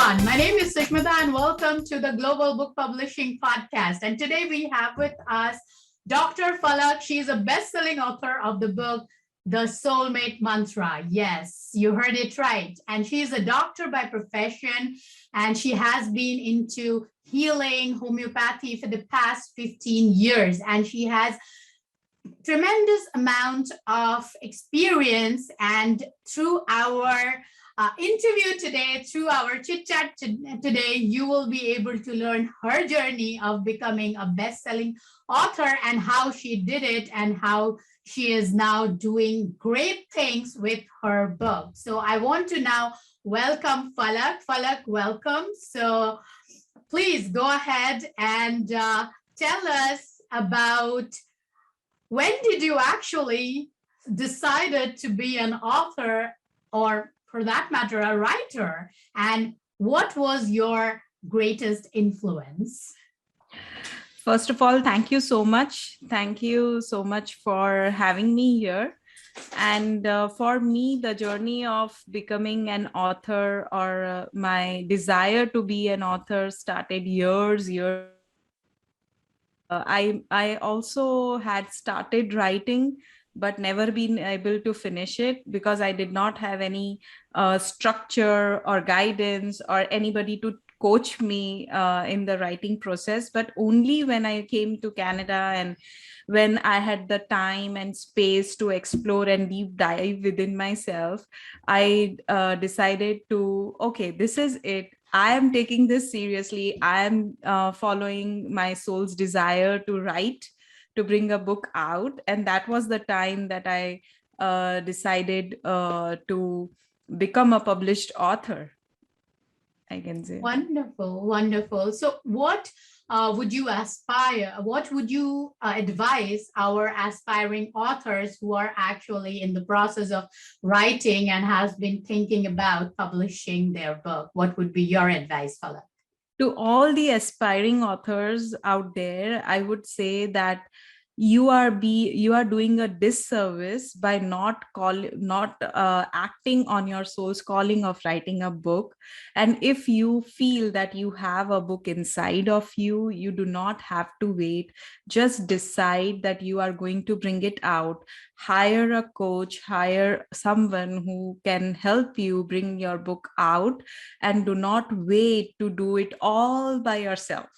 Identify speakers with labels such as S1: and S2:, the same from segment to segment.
S1: everyone. My name is Sushmita and welcome to the Global Book Publishing Podcast. And today we have with us Dr. Falak. She's a best-selling author of the book, The Soulmate Mantra. Yes, you heard it right. And she's a doctor by profession, and she has been into healing homeopathy for the past 15 years. And she has tremendous amount of experience, and through our interview today, through our chit chat today, you will be able to learn her journey of becoming a best-selling author and how she did it and how she is now doing great things with her book. So I want to now welcome Falak. Falak, welcome. So please go ahead and tell us about when did you actually decided to be an author, or for that matter, a writer, and what was your greatest influence?
S2: First of all, thank you so much. Thank you so much for having me here. And for me, the journey of becoming an author, or my desire to be an author, started years. I also had started writing, but never been able to finish it because I did not have any structure or guidance or anybody to coach me in the writing process. But only when I came to Canada and when I had the time and space to explore and deep dive within myself, I decided to, okay, this is it. I am taking this seriously. I am following my soul's desire to write, to bring a book out. And that was the time that I decided to become a published author, I can say.
S1: Wonderful, wonderful. So what would you aspire? What would you advise our aspiring authors who are actually in the process of writing and has been thinking about publishing their book? What would be your advice, Falak?
S2: To all the aspiring authors out there, I would say that you are doing a disservice by not acting on your soul's calling of writing a book. And if you feel that you have a book inside of you, you do not have to wait. Just decide that you are going to bring it out. Hire a coach, hire someone who can help you bring your book out, and do not wait to do it all by yourself.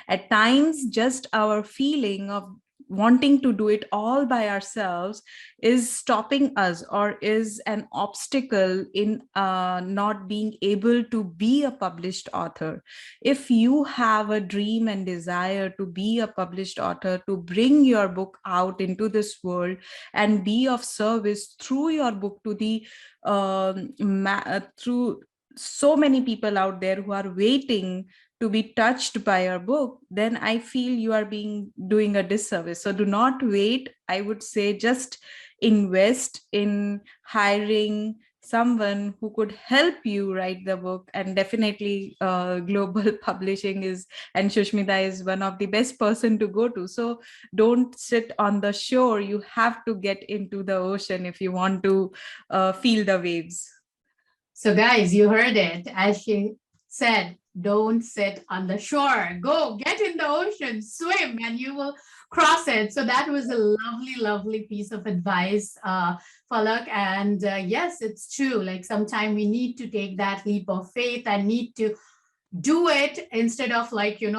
S2: At times, just our feeling of wanting to do it all by ourselves is stopping us, or is an obstacle in not being able to be a published author. If you have a dream and desire to be a published author, to bring your book out into this world and be of service through your book to the through so many people out there who are waiting to be touched by your book, then I feel you are doing a disservice. So do not wait. I would say just invest in hiring someone who could help you write the book. And definitely global publishing and Shushmita is one of the best person to go to. So don't sit on the shore. You have to get into the ocean if you want to feel the waves.
S1: So guys, you heard it. As she said, don't sit on the shore. Go get in the ocean, swim, and you will cross it. So that was a lovely, lovely piece of advice, Falak. And yes, it's true. Like sometimes we need to take that leap of faith and need to do it instead of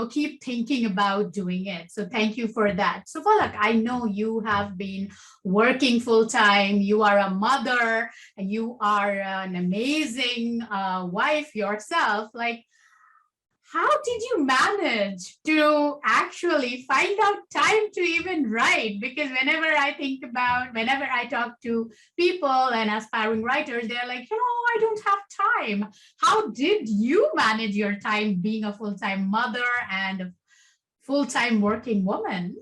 S1: keep thinking about doing it. So thank you for that. So Falak, I know you have been working full time. You are a mother, and you are an amazing wife yourself. Like, how did you manage to actually find out time to even write? Because whenever I talk to people and aspiring writers, they're like, I don't have time. How did you manage your time being a full-time mother and a full-time working woman?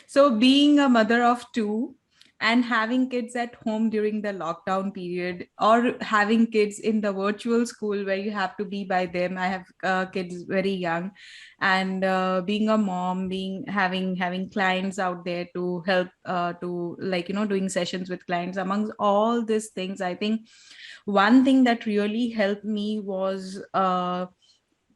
S2: So being a mother of two, And having kids at home during the lockdown period, or having kids in the virtual school where you have to be by them. I have kids very young, and being a mom, being having clients out there to help, to, like, doing sessions with clients. Amongst all these things, I think one thing that really helped me was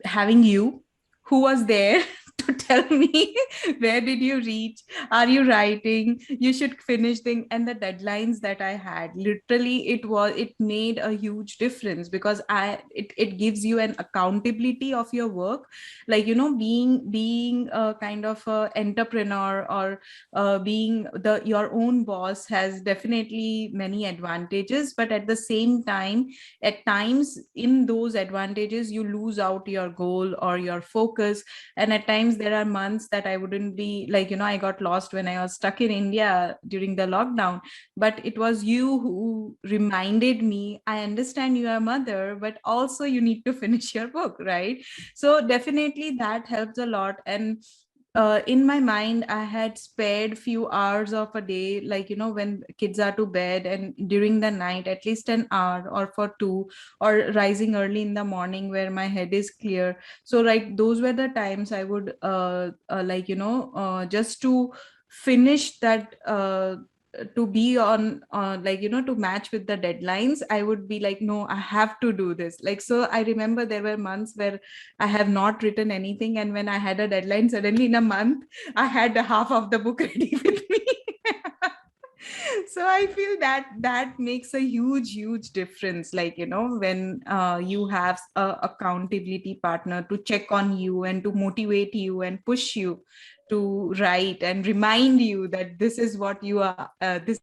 S2: having you, who was there to tell me where did you reach, are you writing, you should finish thing. And the deadlines that I had, literally, it made a huge difference, because it gives you an accountability of your work. Like, being a kind of a entrepreneur, or being your own boss, has definitely many advantages, but at the same time, at times, in those advantages, you lose out your goal or your focus. And at times there are months that I wouldn't be, like, I got lost when I was stuck in India during the lockdown. But it was you who reminded me, I understand you are a mother, but also you need to finish your book, right? So definitely that helps a lot. And in my mind, I had spared few hours of a day, like, when kids are to bed, and during the night, at least an hour or for two, or rising early in the morning where my head is clear. So, like, those were the times I would, like, just to finish that, to be on, like, to match with the deadlines, I would be like, no, I have to do this. Like, so I remember there were months where I have not written anything, and when I had a deadline, suddenly in a month I had half of the book ready with me. So I feel that that makes a huge difference, like, when you have a accountability partner to check on you and to motivate you and push you to write, and remind you that this is what you are, this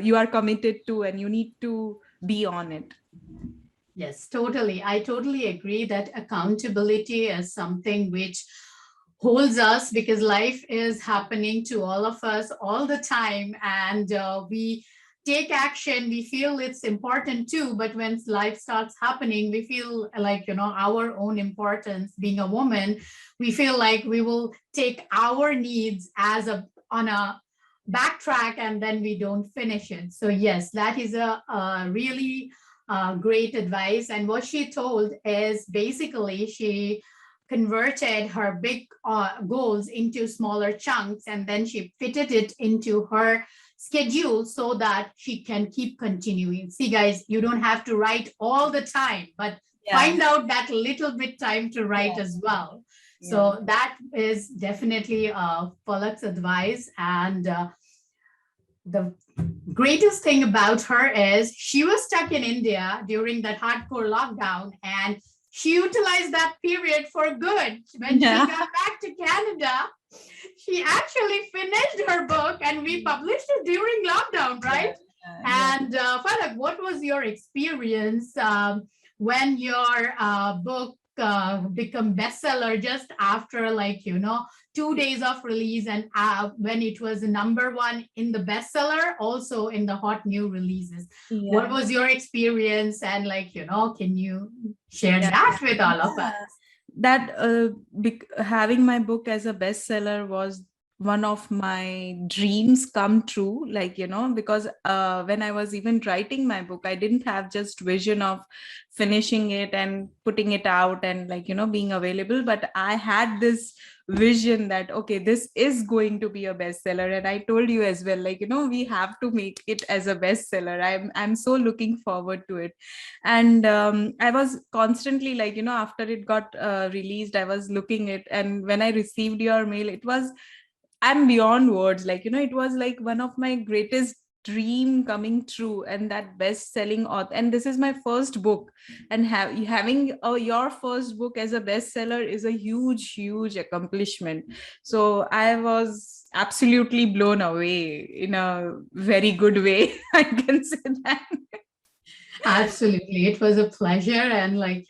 S2: you are committed to, and you need to be on it.
S1: Yes, totally. I totally agree that accountability is something which holds us, because life is happening to all of us all the time, and we take action, we feel it's important too, but when life starts happening, we feel like, our own importance, being a woman, we feel like we will take our needs as a on a backtrack, and then we don't finish it. So yes, that is a really great advice. And what she told is, basically, she converted her big goals into smaller chunks, and then she fitted it into her schedule so that she can keep continuing. See, guys, you don't have to write all the time, but
S2: Yeah.
S1: find out that little bit time to write
S2: Yeah.
S1: as well.
S2: Yeah.
S1: So that is definitely Falak's advice. And the greatest thing about her is she was stuck in India during that hardcore lockdown, and she utilized that period for good. When she
S2: Yeah.
S1: got back to Canada, she actually finished her book, and we published it during lockdown, right?
S2: Yeah.
S1: And Falak, what was your experience when your book become bestseller just after, like, 2 days of release, and when it was number one in the bestseller, also in the hot new releases? What
S2: Yeah.
S1: was your experience? And, like, can you share
S2: Yeah.
S1: that with all of us?
S2: Yeah. That having my book as a bestseller was one of my dreams come true, like, because when I was even writing my book, I didn't have just vision of finishing it and putting it out and, like, being available, but I had this vision that, okay, this is going to be a bestseller. And I told you as well, like, we have to make it as a bestseller. I'm so looking forward to it. And I was constantly, like, after it got released, I was looking it, and when I received your mail, it was, I'm beyond words, like, it was like one of my greatest dream coming true, and that best selling author, and this is my first book, and having your first book as a bestseller is a huge accomplishment. So I was absolutely blown away in a very good way. I can say that.
S1: Absolutely. It was a pleasure. And, like,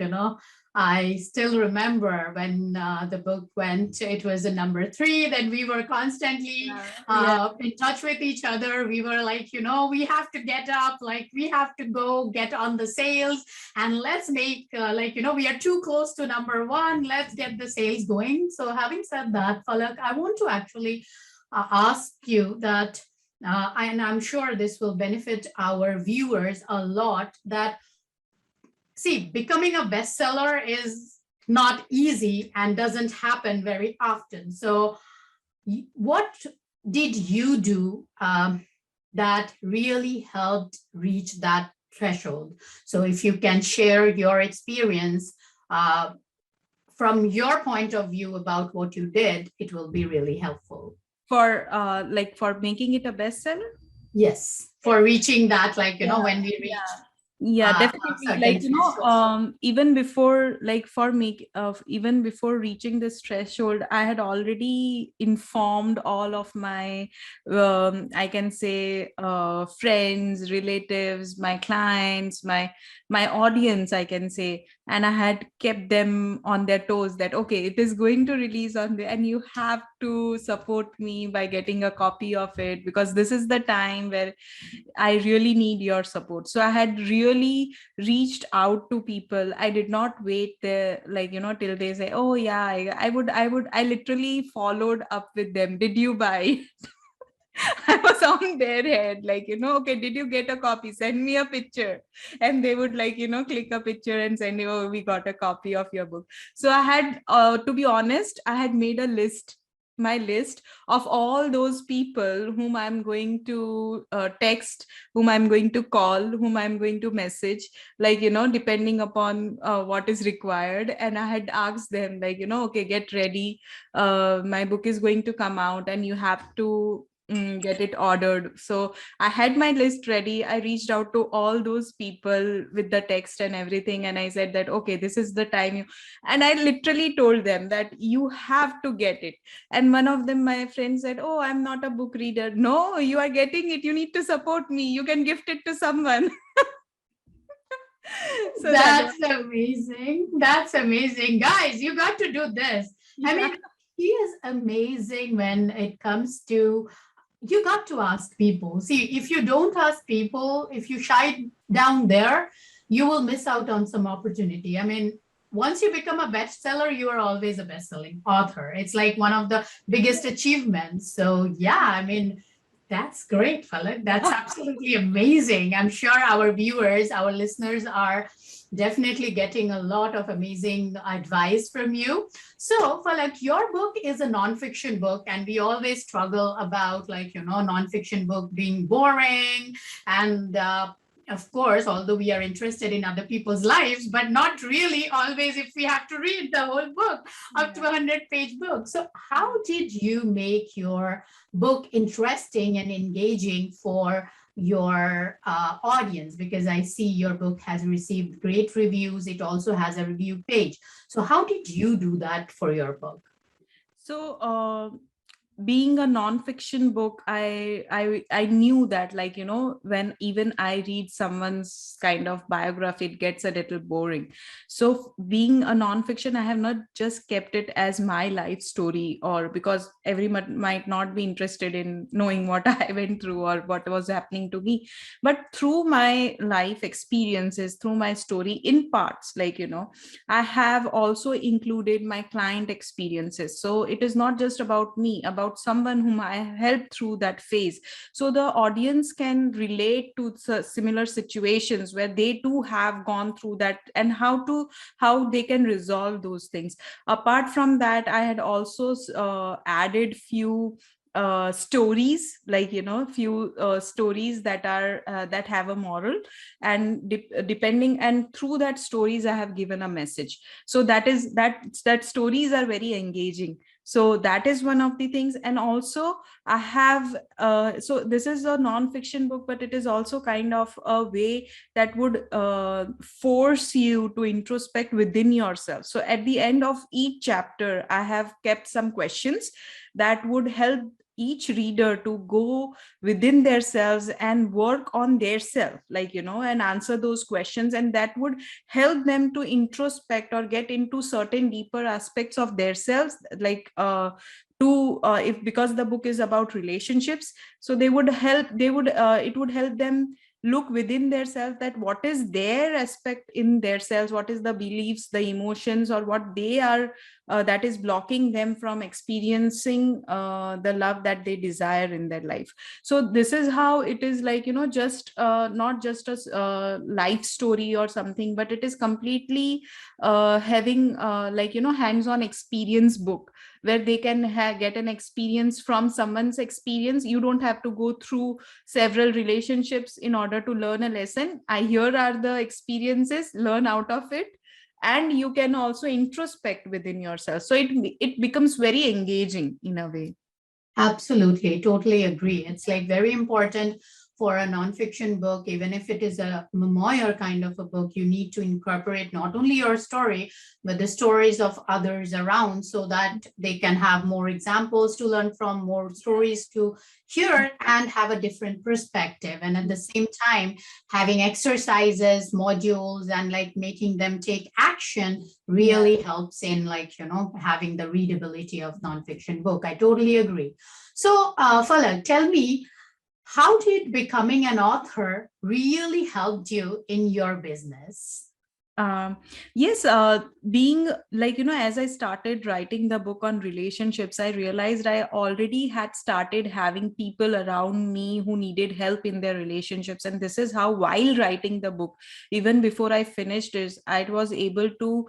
S1: I still remember when the book went, it was a number three. Then we were constantly
S2: Yeah.
S1: in touch with each other. We were like, we have to get up, like, we have to go get on the sales, and let's make, like, we are too close to number one. Let's get the sales going. So, having said that, Falak, I want to actually ask you that and I'm sure this will benefit our viewers a lot, that see, becoming a bestseller is not easy and doesn't happen very often. So what did you do that really helped reach that threshold? So if you can share your experience from your point of view about what you did, it will be really helpful.
S2: For making it a bestseller.
S1: Yes, for reaching that, like,
S2: Yeah,
S1: when we reach
S2: yeah. Yeah,
S1: a
S2: definitely.
S1: certain threshold.
S2: Even before, like for me, even before reaching this threshold, I had already informed all of my, I can say, friends, relatives, my clients, my audience, I can say, and I had kept them on their toes that okay, it is going to release on the, and you have to support me by getting a copy of it, because this is the time where I really need your support. So I had really reached out to people. I did not wait there, like, till they say, oh yeah, I literally followed up with them. Did you buy? I was on their head, like, okay, did you get a copy? Send me a picture. And they would, like, click a picture and send you, oh, we got a copy of your book. So I had, to be honest, I had made a list, my list of all those people whom I'm going to text, whom I'm going to call, whom I'm going to message, like, depending upon what is required. And I had asked them, like, okay, get ready. My book is going to come out and you have to get it ordered. So I had my list ready. I reached out to all those people with the text and everything, and I said that okay, this is the time you, and I literally told them that you have to get it. And one of them, my friend, said, oh, I'm not a book reader. No, you are getting it, you need to support me, you can gift it to someone. So that was,
S1: That's amazing. That's amazing. Guys, you got to do this. I
S2: yeah.
S1: mean, he is amazing when it comes to, you got to ask people. See, if you don't ask people, if you shy down there, you will miss out on some opportunity. I mean, once you become a bestseller, you are always a best-selling author. It's like one of the biggest achievements. So yeah, I mean, that's great, Falak. That's absolutely amazing. I'm sure our viewers, our listeners are definitely getting a lot of amazing advice from you. So, Falak, your book is a nonfiction book, and we always struggle about, like, nonfiction book being boring. And of course, although we are interested in other people's lives, but not really always if we have to read the whole book, up to a 100-page book. So, how did you make your book interesting and engaging for your audience? Because I see your book has received great reviews. It also has a review page. So how did you do that for your book?
S2: So being a non-fiction book, I knew that, like, when even I read someone's kind of biography, it gets a little boring. So being a non-fiction, I have not just kept it as my life story, or because everyone might not be interested in knowing what I went through or what was happening to me, but through my life experiences, through my story in parts, like, I have also included my client experiences. So it is not just about me, about someone whom I helped through that phase. So the audience can relate to similar situations where they too have gone through that, and how they can resolve those things. Apart from that, I had also added few stories, like, few stories that are that have a moral, and depending, and through that stories I have given a message. So that stories are very engaging. So that is one of the things. And also I have so this is a non-fiction book, but it is also kind of a way that would force you to introspect within yourself. So at the end of each chapter, I have kept some questions that would help each reader to go within themselves and work on their self, like, and answer those questions, and that would help them to introspect or get into certain deeper aspects of their selves, like to if because the book is about relationships, so it would help them look within themselves, that what is their aspect in themselves, what is the beliefs, the emotions, or what they are that is blocking them from experiencing the love that they desire in their life. So this is how it is, like, just not just a life story or something, but it is completely having like, hands-on experience book, where they can get an experience from someone's experience. You don't have to go through several relationships in order to learn a lesson. Here are the experiences, learn out of it, and you can also introspect within yourself. So it becomes very engaging in a way.
S1: Absolutely, totally agree. It's like very important for a nonfiction book, even if it is a memoir kind of a book, you need to incorporate not only your story, but the stories of others around, so that they can have more examples to learn from, more stories to hear, and have a different perspective. And at the same time, having exercises, modules, and like making them take action really helps in, like, having the readability of nonfiction book. I totally agree. So, Falak, tell me, how did becoming an author really helped you in your business?
S2: um yes, being like, as I started writing the book on relationships, I realized I already had started having people around me who needed help in their relationships. And this is how, while writing the book, even before I finished it, I was able to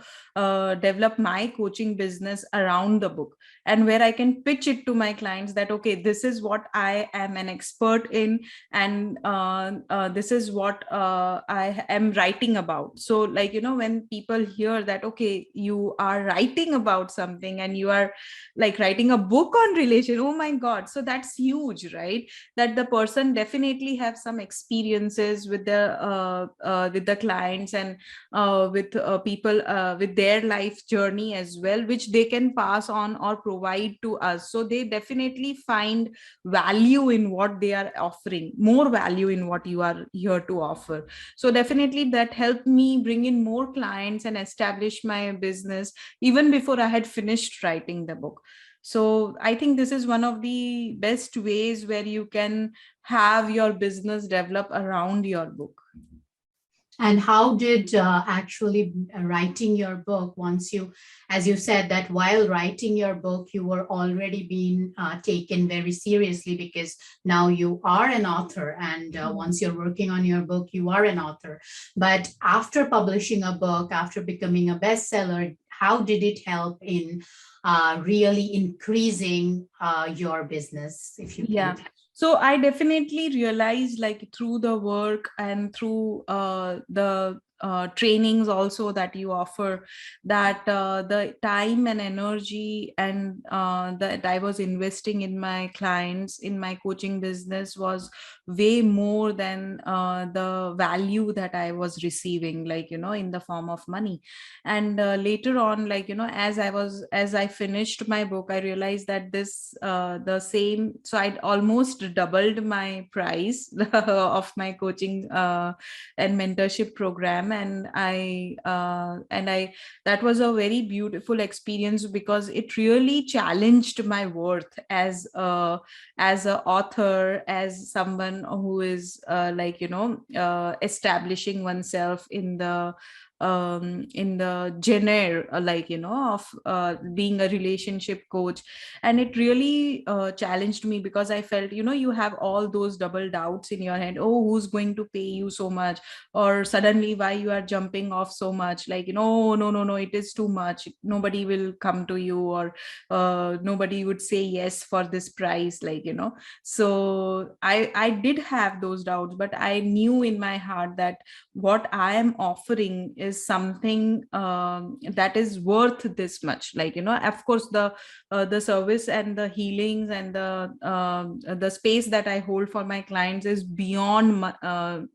S2: develop my coaching business around the book, and where I can pitch it to my clients that, okay, this is what I am an expert in, and this is what I am writing about. So, like, when people hear that, okay, you are writing about something and you are like writing a book on relation, oh my god, so that's huge, right? That the person definitely have some experiences with the clients, and with people with their life journey as well, which they can pass on or provide to us. So they definitely find value in what they are offering, more value in what you are here to offer. So definitely that helped me bring in more clients and establish my business even before I had finished writing the book. So I think this is one of the best ways where you can have your business develop around your book.
S1: And how did actually writing your book, once you, as you said, that while writing your book, you were already being taken very seriously, because now you are an author, and once you're working on your book, you are an author. But after publishing a book, after becoming a bestseller, how did it help in really increasing your business, if you can?
S2: Yeah. So I definitely realized, like, through the work and through the trainings also that you offer, that the time and energy and that I was investing in my clients, in my coaching business, was way more than the value that I was receiving, like, in the form of money. And later on, like, as I finished my book, I realized that this the same, so I'd almost doubled my price of my coaching and mentorship program. And I that was a very beautiful experience, because it really challenged my worth as a author, as someone who is like, establishing oneself in the genre, like, of being a relationship coach. And it really challenged me, because I felt, you have all those double doubts in your head. Oh, who's going to pay you so much? Or suddenly, why you are jumping off so much? Like, oh, no, no, no, it is too much, nobody will come to you, or nobody would say yes for this price, like, so I did have those doubts, but I knew in my heart that what I am offering is something that is worth this much. Like, of course, the service and the healings and the space that I hold for my clients is beyond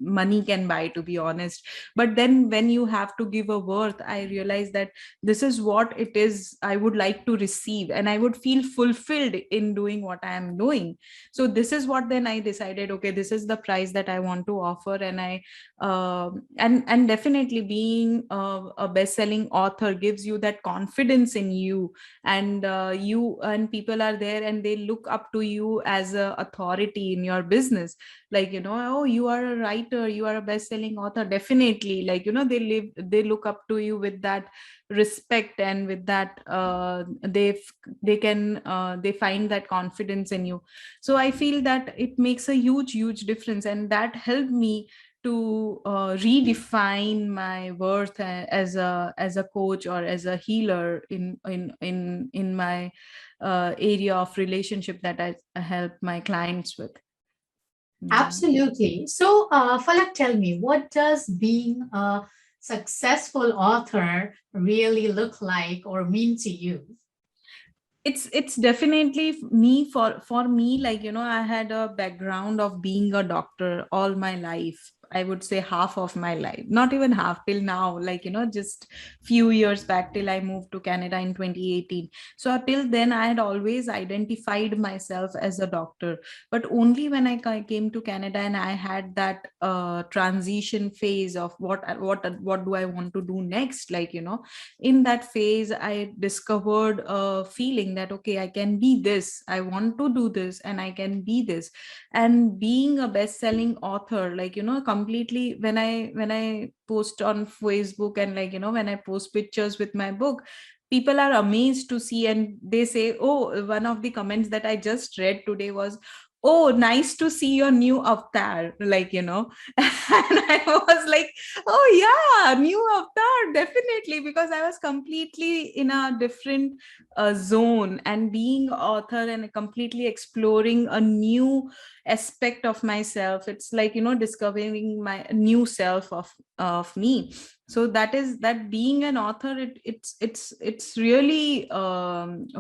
S2: money can buy, to be honest. But then when you have to give a worth, I realize that this is what it is I would like to receive, and I would feel fulfilled in doing what I am doing. So this is what, then I decided, okay, this is the price that I want to offer. And I and definitely, being a best-selling author gives you that confidence in you, and you and people are there and they look up to you as a authority in your business, like, oh, you are a writer, you are a best-selling author, definitely, like, they look up to you with that respect, and with that they find that confidence in you. So I feel that it makes a huge difference, and that helped me to redefine my worth as a coach or as a healer in my area of relationship that I help my clients with. Yeah.
S1: Absolutely. So, Falak, tell me, what does being a successful author really look like or mean to you?
S2: It's definitely me, for me, like, I had a background of being a doctor all my life. I would say half of my life, not even half, till now, like, just few years back, till I moved to Canada in 2018. So till then I had always identified myself as a doctor, but only when I came to Canada and I had that transition phase of what do I want to do next, like, in that phase I discovered a feeling that, okay, I can be this, I want to do this, and I can be this. And being a best-selling author, like, completely, when I post on Facebook, and, like, when I post pictures with my book, people are amazed to see, and they say, oh, one of the comments that I just read today was, oh, nice to see your new avatar, like, and I was like, oh yeah, new avatar, definitely, because I was completely in a different zone, and being author and completely exploring a new aspect of myself, it's like, discovering my new self of me. So that is that being an author, it's really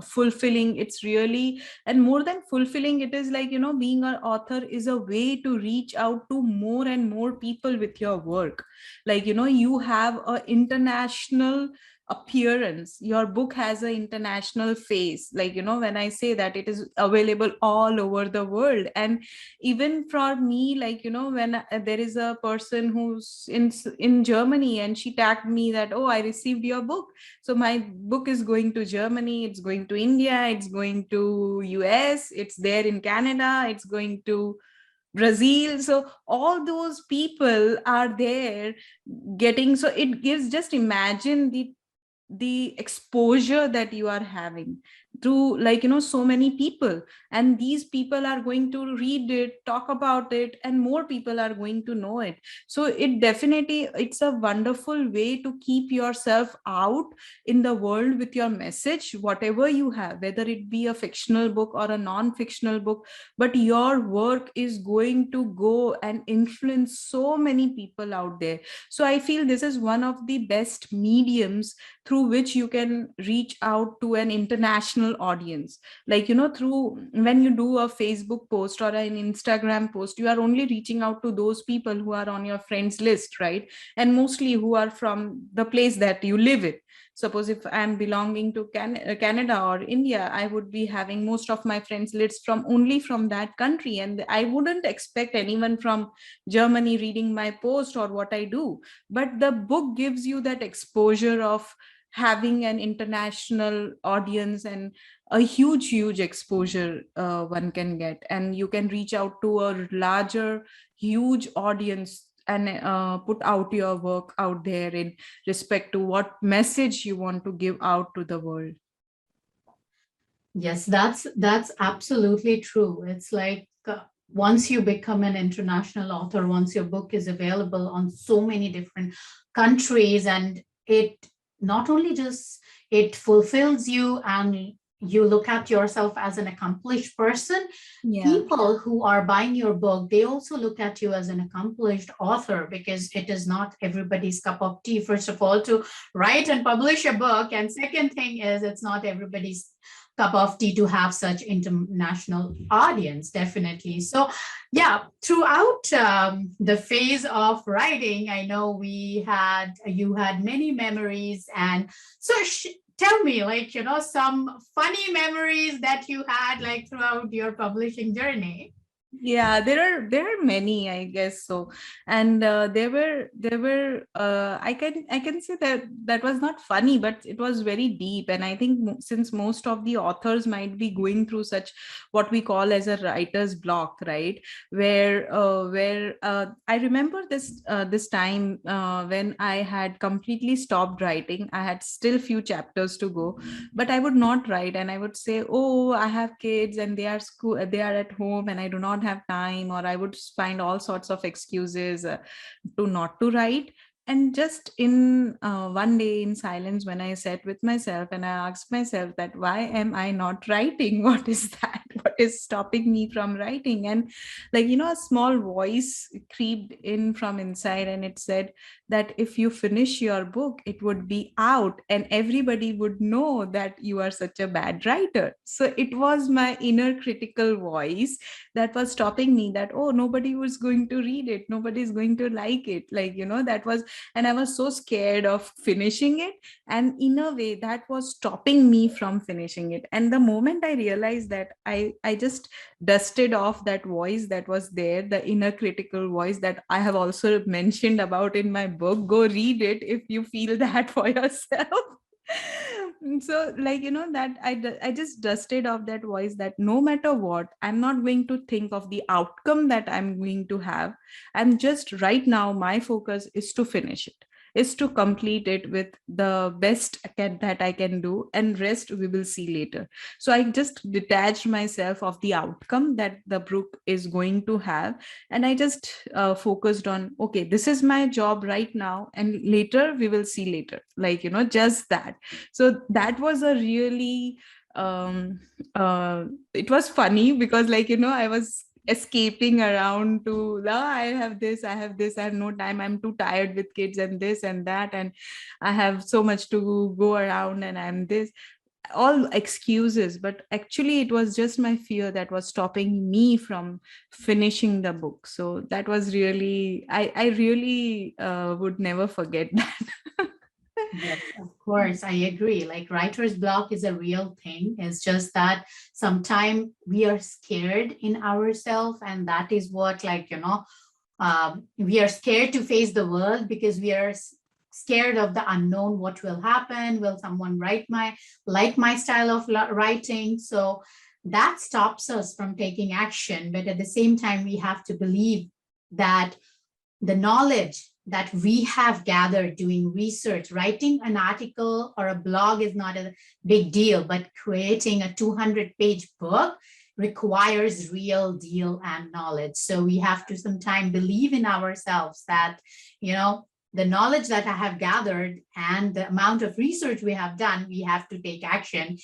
S2: fulfilling, it's really, and more than fulfilling, it is like, being an author is a way to reach out to more and more people with your work. Like, you have a international appearance, your book has an international face, like, when I say that it is available all over the world. And even for me, like, when there is a person who's in Germany, and she tagged me that, oh, I received your book, so my book is going to Germany, it's going to India, it's going to US, it's there in Canada, it's going to Brazil. So all those people are there getting, so it gives, just imagine the exposure that you are having through, like, so many people, and these people are going to read it, talk about it, and more people are going to know it. So it definitely, it's a wonderful way to keep yourself out in the world with your message, whatever you have, whether it be a fictional book or a non-fictional book, but your work is going to go and influence so many people out there. So I feel this is one of the best mediums through which you can reach out to an international audience. Like, through, when you do a Facebook post or an Instagram post, you are only reaching out to those people who are on your friends list, right? And mostly who are from the place that you live in. Suppose if I'm belonging to Canada or India, I would be having most of my friends lists from only from that country, and I wouldn't expect anyone from Germany reading my post or what I do. But the book gives you that exposure of having an international audience, and a huge exposure one can get, and you can reach out to a larger huge audience, and put out your work out there in respect to what message you want to give out to the world.
S1: Yes, that's absolutely true. It's like once you become an international author, once your book is available on so many different countries, and it not only just it fulfills you, and you look at yourself as an accomplished person.
S2: Yeah.
S1: People who are buying your book, they also look at you as an accomplished author, because it is not everybody's cup of tea, first of all, to write and publish a book, and second thing is it's not everybody's cup of tea to have such international audience, definitely. So yeah, throughout the phase of writing, I know you had many memories, and so tell me, like, some funny memories that you had, like, throughout your publishing journey.
S2: Yeah, there are many, I guess so. And I can say that that was not funny, but it was very deep. And I think since most of the authors might be going through such what we call as a writer's block, right? Where I remember this time when I had completely stopped writing. I had still few chapters to go, but I would not write, and I would say, oh, I have kids and they are at home and I do not have time, or I would find all sorts of excuses to not to write. And just in one day in silence, when I sat with myself and I asked myself that why am I not writing? What is that? What is stopping me from writing? And like, a small voice creeped in from inside and it said that if you finish your book, it would be out and everybody would know that you are such a bad writer. So it was my inner critical voice that was stopping me, that, oh, nobody was going to read it. Nobody is going to like it. Like, that was, and I was so scared of finishing it. And in a way, that was stopping me from finishing it. And the moment I realized that, I just dusted off that voice that was there, the inner critical voice that I have also mentioned about in my book. Go read it if you feel that for yourself. So like, that I just dusted off that voice, that no matter what, I'm not going to think of the outcome that I'm going to have. I'm just, right now my focus is to finish it, is to complete it with the best that I can do, and rest we will see later. So I just detached myself of the outcome that the book is going to have, and I just focused on, okay, this is my job right now, and later we will see later, like, just that. So that was a really um it was funny because, like, I was escaping around to, "Ah, I have no time, I'm too tired with kids and this and that, and I have so much to go around, and I'm this," all excuses. But actually it was just my fear that was stopping me from finishing the book. So that was really, I really would never forget that.
S1: Yes, of course, I agree. Like writer's block is a real thing. It's just that sometimes we are scared in ourselves, and that is what, like, we are scared to face the world because we are scared of the unknown. What will happen? Will someone like my style of writing? So that stops us from taking action. But at the same time, we have to believe that the knowledge that we have gathered doing research, writing an article or a blog is not a big deal, but creating a 200-page book requires real deal and knowledge. So we have to sometimes believe in ourselves that, the knowledge that I have gathered and the amount of research we have done, we have to take action.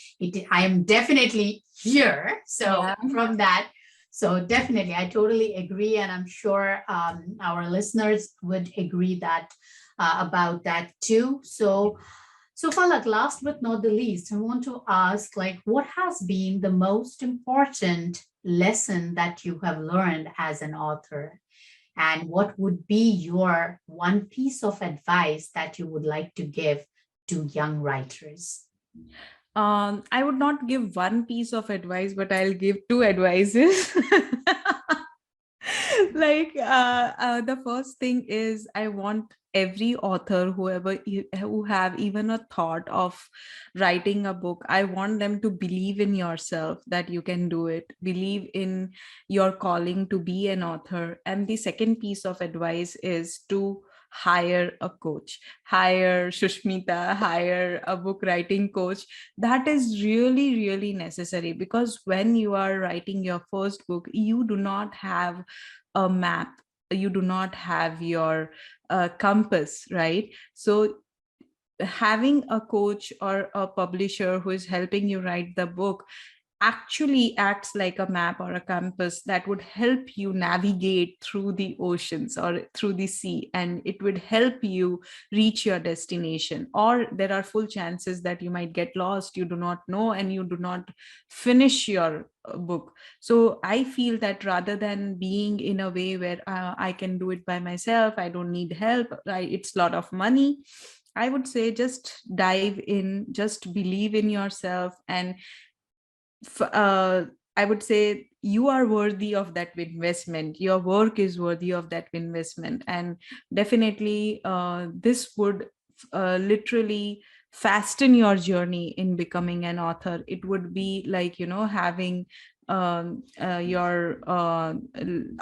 S1: I am definitely here. So
S2: Yeah.
S1: from that, so definitely, I totally agree, and I'm sure our listeners would agree that about that too. So Falak, last but not the least, I want to ask, like, what has been the most important lesson that you have learned as an author, and what would be your one piece of advice that you would like to give to young writers?
S2: I would not give one piece of advice, but I'll give two advices. Like, the first thing is, I want every author, who have even a thought of writing a book, I want them to believe in yourself, that you can do it. Believe in your calling to be an author. And the second piece of advice is to hire a coach, hire Shushmita, hire a book writing coach. That is really, really necessary, because when you are writing your first book, you do not have a map, you do not have your compass, right? So having a coach or a publisher who is helping you write the book actually acts like a map or a compass that would help you navigate through the oceans or through the sea, and it would help you reach your destination. Or there are full chances that you might get lost, you do not know, and you do not finish your book. So I feel that rather than being in a way where I can do it by myself, I don't need help, it's a lot of money, I would say just dive in, just believe in yourself. And I would say you are worthy of that investment. Your work is worthy of that investment. And definitely this would literally fasten your journey in becoming an author. It would be like, having your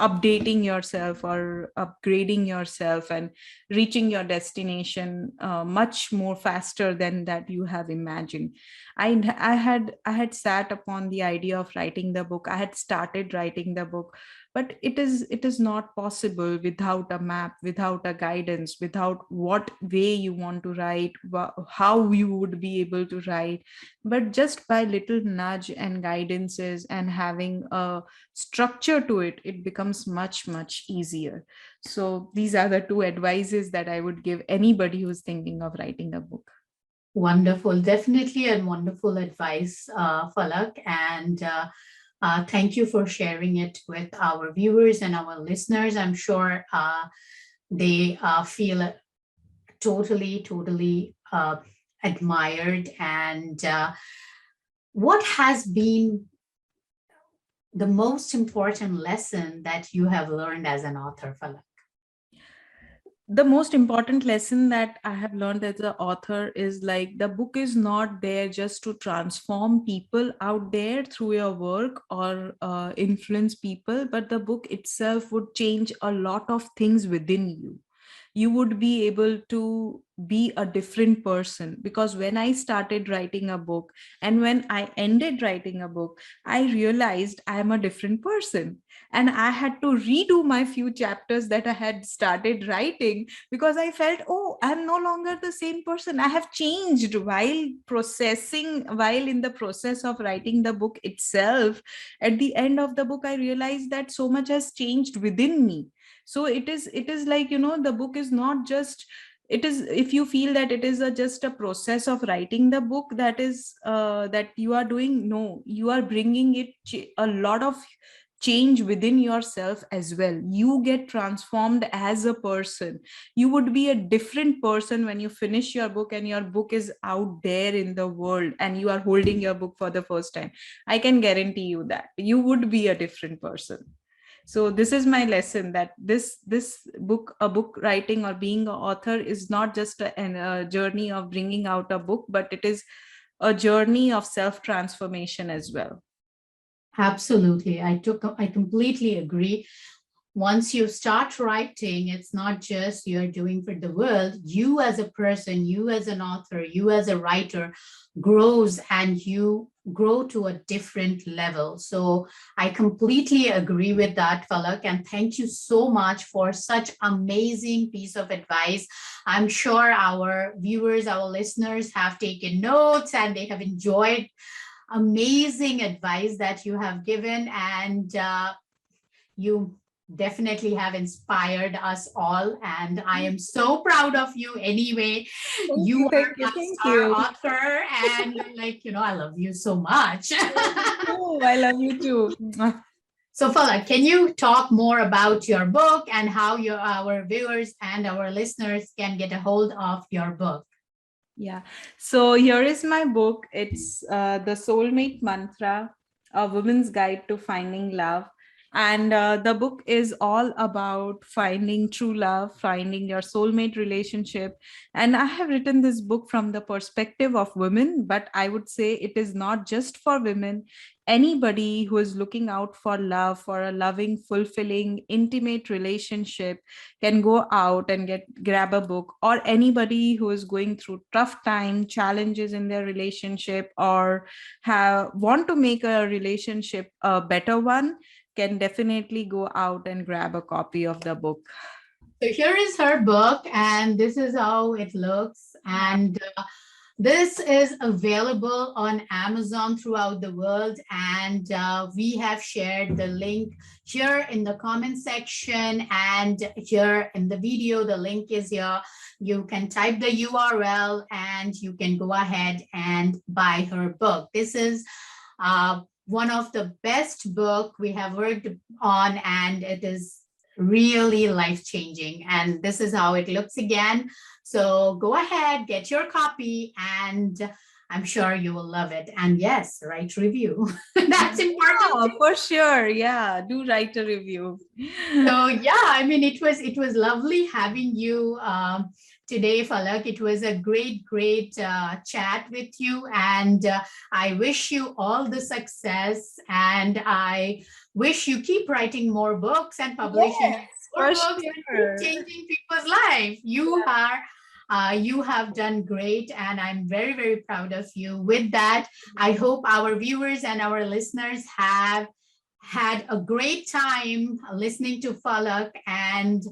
S2: updating yourself or upgrading yourself and reaching your destination much more faster than that you have imagined. I had sat upon the idea of writing the book. I had started writing the book, but it is not possible without a map, without a guidance, without what way you want to write, how you would be able to write. But just by little nudge and guidances and having a structure to it, it becomes much much easier. So these are the two advices that I would give anybody who's thinking of writing a book.
S1: Wonderful. Definitely a wonderful advice, Falak. And thank you for sharing it with our viewers and our listeners. I'm sure they feel totally admired. And what has been the most important lesson that you have learned as an author, Falak?
S2: The most important lesson that I have learned as an author is like the book is not there just to transform people out there through your work or influence people, but the book itself would change a lot of things within you. You would be able to be a different person, because when I started writing a book and when I ended writing a book, I realized I am a different person, and I had to redo my few chapters that I had started writing, because I felt, oh, I'm no longer the same person. I have changed while in the process of writing the book itself. At the end of the book, I realized that so much has changed within me. So it is like, the book is not just, it is, if you feel that it is just a process of writing the book, that you are doing, no, you are bringing a lot of change within yourself as well. You get transformed as a person. You would be a different person when you finish your book and your book is out there in the world and you are holding your book for the first time. I can guarantee you that you would be a different person. So this is my lesson, that this book, a book writing or being an author, is not just a journey of bringing out a book, but it is a journey of self transformation as well.
S1: Absolutely. I completely agree. Once you start writing, it's not just you're doing for the world. You as a person, you as an author, you as a writer grows, and you grow to a different level. So I completely agree with that, Falak. And thank you so much for such amazing piece of advice. I'm sure our viewers, our listeners have taken notes and they have enjoyed amazing advice that you have given. And you definitely have inspired us all, and I am so proud of you anyway.
S2: Thank
S1: You
S2: you,
S1: are
S2: thank you,
S1: a
S2: thank
S1: star
S2: you.
S1: author, and like, I love you so much.
S2: Oh, I love you too.
S1: So Falak, can you talk more about your book and how our viewers and our listeners can get a hold of your book?
S2: Yeah. So here is my book. It's The Soulmate Mantra, a woman's guide to finding love. And the book is all about finding true love, finding your soulmate relationship. And I have written this book from the perspective of women, but I would say it is not just for women. Anybody who is looking out for love, for a loving, fulfilling, intimate relationship, can go out and grab a book. Or anybody who is going through tough time, challenges in their relationship, or want to make a relationship a better one, can definitely go out and grab a copy of the book.
S1: So here is her book, and this is how it looks. And this is available on Amazon throughout the world. And we have shared the link here in the comment section, and here in the video, the link is here. You can type the URL and you can go ahead and buy her book. This is one of the best book we have worked on, and it is really life-changing. And this is how it looks again. So go ahead, get your copy, and I'm sure you will love it. And yes, write review. That's important.
S2: Oh, for sure. Yeah, do write a review.
S1: So yeah, I mean, it was lovely having you today, Falak. It was a great chat with you, and I wish you all the success. And I wish you keep writing more books and publishing
S2: Yes,
S1: more
S2: for
S1: books and
S2: sure.
S1: keep changing people's life. You have done great, and I'm very proud of you. With that, I hope our viewers and our listeners have had a great time listening to Falak, and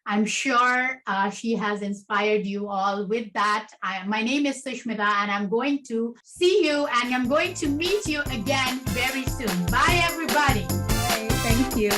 S1: I'm sure she has inspired you all. With that, my name is Sushmita, and I'm going to see you and I'm going to meet you again very soon. Bye, everybody.
S2: Bye. Thank you.